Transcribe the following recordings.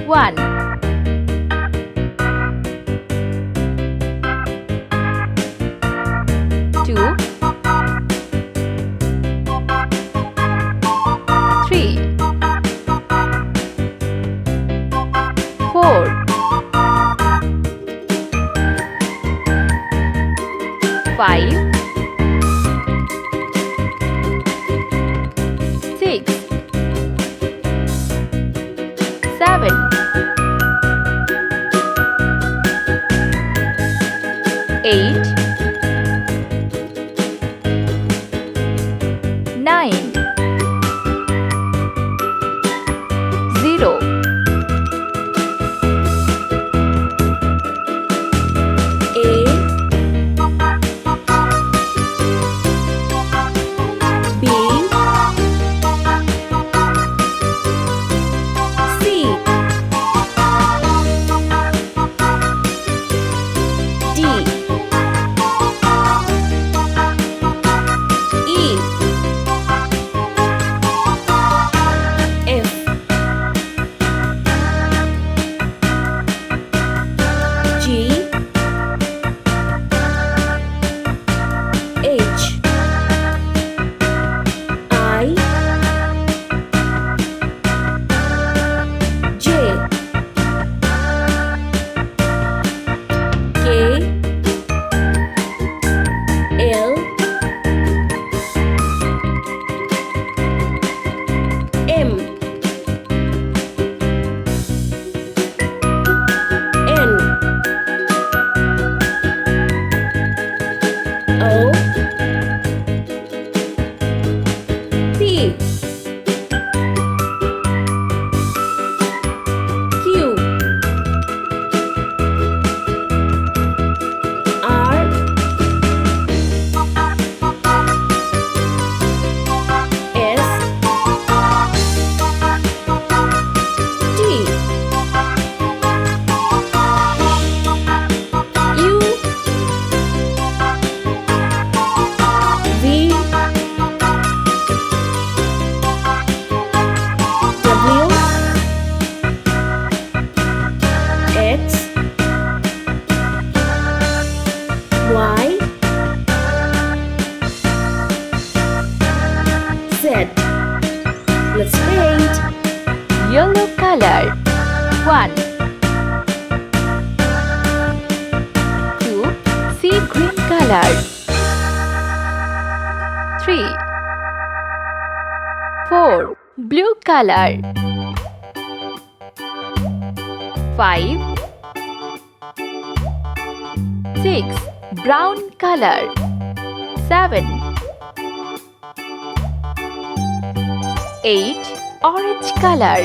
1 2 3 4 5 6 7 8 9 0 A B C D E F G H I J K L M N O P Q R S T U V W X Y Z. Let's paint. yellow color 1 2 sea green color 3 4 blue color 5 6 brown color 7 8 orange color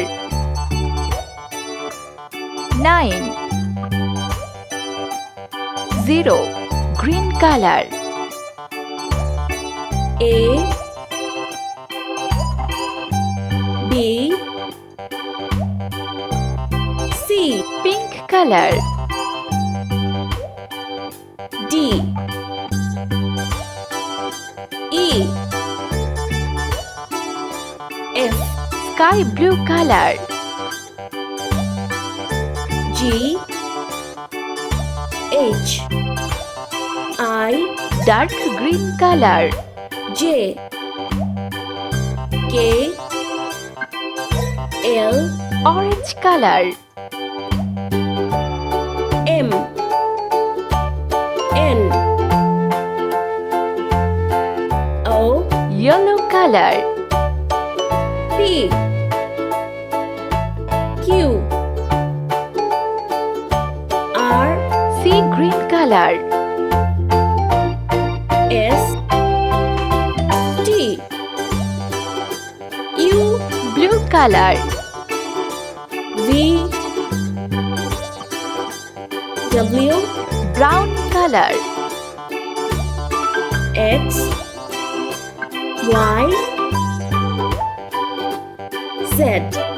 9 0 green color A B C pink color D E F sky blue color G H I dark green color J K L orange color M N O yellow color P Q R sea green color S T U blue color V W brown color X Y Z.